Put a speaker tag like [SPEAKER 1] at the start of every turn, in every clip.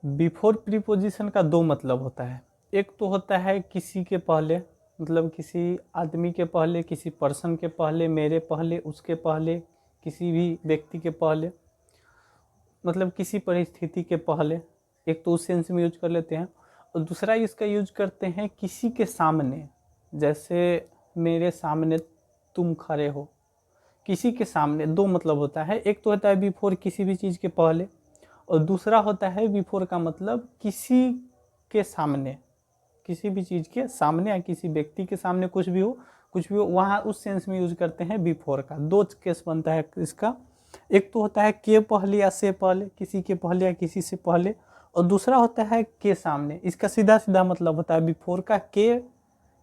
[SPEAKER 1] Before preposition का दो मतलब होता है। एक तो होता है किसी के पहले, मतलब किसी आदमी के पहले, किसी पर्सन के पहले, मेरे पहले, उसके पहले, किसी भी व्यक्ति के पहले, मतलब किसी परिस्थिति के पहले। एक तो उस सेंस में यूज कर लेते हैं। और दूसरा इसका यूज करते हैं किसी के सामने, जैसे मेरे सामने तुम खड़े हो। किसी के सामने दो मतलब होता है। एक तो होता है बिफोर किसी भी चीज़ के पहले, और दूसरा होता है बिफोर का मतलब किसी के सामने, किसी भी चीज़ के सामने या किसी व्यक्ति के सामने, कुछ भी हो वहाँ उस सेंस में यूज करते हैं बिफोर का। दो केस बनता है इसका। एक तो होता है के पहले या से पहले, किसी के पहले या किसी से पहले, और दूसरा होता है के सामने। इसका सीधा सीधा मतलब होता है बिफोर का के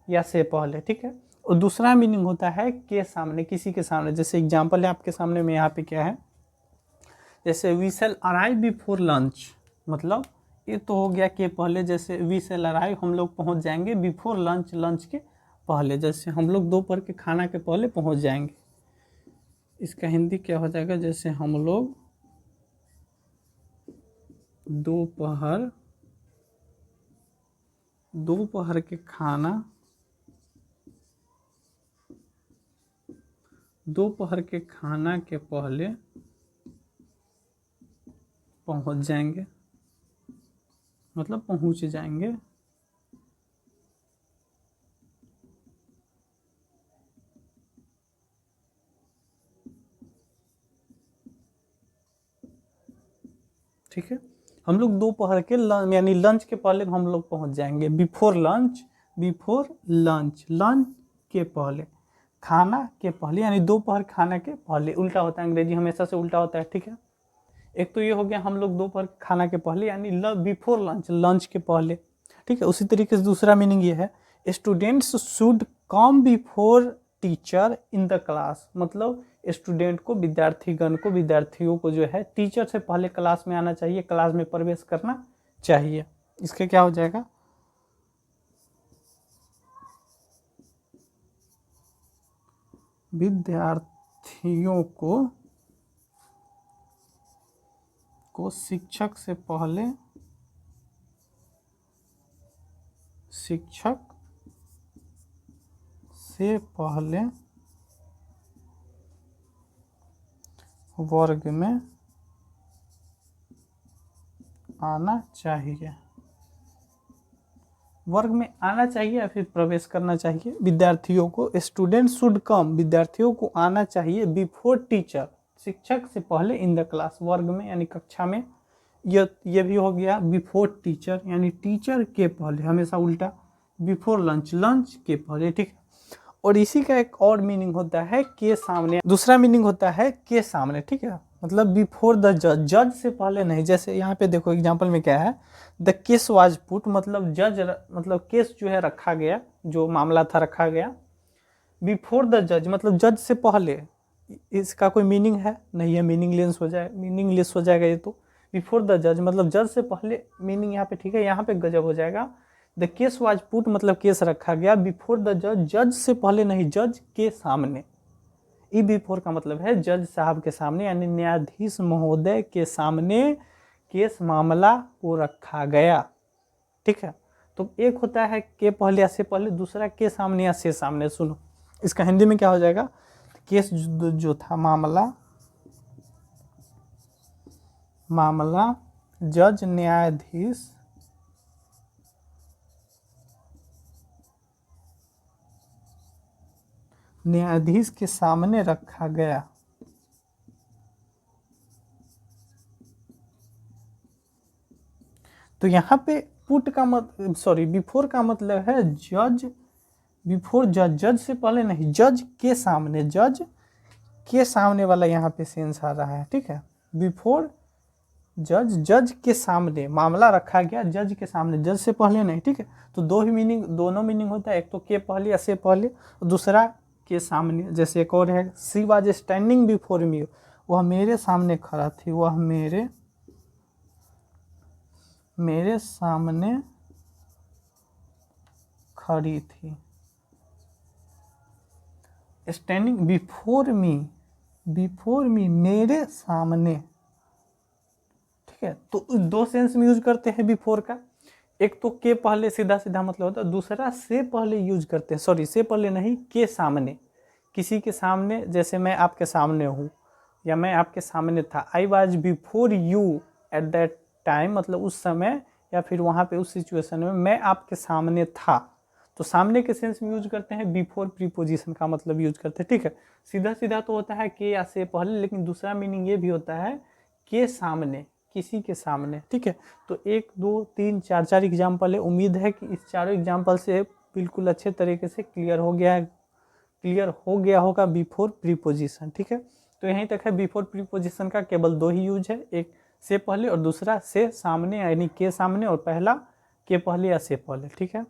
[SPEAKER 1] या से पहले, ठीक है। और दूसरा मीनिंग होता है के सामने, किसी के सामने। जैसे एग्जांपल है आपके सामने में, यहाँ पे क्या है, जैसे we shall arrive before lunch, मतलब ये तो हो गया के पहले। जैसे वी शैल अराइव, हम लोग पहुंच जाएंगे, बिफोर लंच, लंच के पहले, जैसे हम लोग दोपहर के खाना के पहले पहुंच जाएंगे। इसका हिंदी क्या हो जाएगा, जैसे हम लोग दोपहर के खाना, दोपहर के खाना के पहले पहुंच जाएंगे, मतलब पहुंच जाएंगे। ठीक है, हम लोग दोपहर के यानी लंच के पहले हम लोग पहुंच जाएंगे। Before lunch, before lunch, lunch के पहले, खाना के पहले, यानी दोपहर खाना के पहले। उल्टा होता है, अंग्रेजी हमेशा से उल्टा होता है, ठीक है। एक तो ये हो गया हम लोग दोपहर खाना के पहले, यानी बिफोर लंच, लंच के पहले, ठीक है। उसी तरीके से दूसरा मीनिंग ये है, students should come before teacher in the class, मतलब स्टूडेंट को, विद्यार्थीगण को, विद्यार्थियों को जो है टीचर से पहले क्लास में आना चाहिए, क्लास में प्रवेश करना चाहिए। इसके क्या हो जाएगा, विद्यार्थियों को शिक्षक से पहले, शिक्षक से पहले वर्ग में आना चाहिए। वर्ग में आना चाहिए या फिर प्रवेश करना चाहिए। विद्यार्थियों को, स्टूडेंट शुड कम, विद्यार्थियों को आना चाहिए बिफोर टीचर, शिक्षक से पहले, इन द क्लास, वर्ग में यानी कक्षा में। ये भी हो गया बिफोर टीचर, यानी टीचर के पहले, हमेशा उल्टा। बिफोर लंच, लंच के पहले, ठीक है। और इसी का एक और मीनिंग होता है के सामने। दूसरा मीनिंग होता है के सामने, ठीक है, मतलब बिफोर द जज, जज से पहले नहीं। जैसे यहाँ पे देखो एग्जांपल में क्या है, द केस वाज पुट, मतलब जज, मतलब केस जो है रखा गया, जो मामला था रखा गया। बिफोर द जज मतलब जज से पहले। इसका कोई मीनिंग है नहीं है, मीनिंगलेस हो जाएगा ये तो। बिफोर द जज मतलब जज से पहले, मीनिंग यहाँ पे, ठीक है। यहाँ पे गजब हो जाएगा, द केस वाज पुट मतलब केस रखा गया बिफोर द जज, जज से पहले नहीं, जज के सामने। ई बिफोर का मतलब है जज साहब के सामने, यानी न्यायाधीश महोदय के सामने केस, मामला को रखा गया, ठीक है। तो एक होता है के पहले या से पहले, दूसरा के सामने या से सामने। सुनो, इसका हिंदी में क्या हो जाएगा, केस जो था, मामला जज न्यायाधीश के सामने रखा गया। तो यहाँ पे पुट का बिफोर का मतलब है जज, बिफोर जज, जज से पहले नहीं, जज के सामने, जज के सामने वाला यहाँ पे सेंस आ रहा है, ठीक है। बिफोर जज, जज के सामने मामला रखा गया, जज के सामने, जज से पहले नहीं, ठीक है। तो दोनों मीनिंग होता है, एक तो के पहले या से पहले, और दूसरा के सामने। जैसे एक और है, she was standing before me, वह मेरे सामने खड़ा थी, वह मेरे सामने खड़ी थी। स्टैंडिंग बिफोर मी, मेरे सामने, ठीक है। तो दो सेंस में यूज करते हैं बिफोर का, एक तो के पहले सीधा सीधा मतलब होता है, दूसरा से पहले यूज करते हैं, सॉरी से पहले नहीं, के सामने, किसी के सामने, जैसे मैं आपके सामने हूँ या मैं आपके सामने था, I was before you at that time, मतलब उस समय या फिर वहाँ पे उस सिचुएशन में मैं आपके सामने था। तो सामने के सेंस में यूज करते हैं, बिफोर प्रीपोजिशन का मतलब यूज करते हैं। ठीक है, सीधा सीधा तो होता है के या से पहले, लेकिन दूसरा मीनिंग ये भी होता है के सामने, किसी के सामने। ठीक है, तो 1 2 3 4 4 एग्जाम्पल है। उम्मीद है कि इस चारों एग्जाम्पल से बिल्कुल अच्छे तरीके से क्लियर हो गया होगा बिफोर प्रीपोजिशन। ठीक है, तो यहीं तक है। बिफोर प्रीपोजिशन का केवल 2 ही यूज है, एक से पहले और दूसरा से सामने, यानी के सामने, और पहला के पहले या से पहले। ठीक है।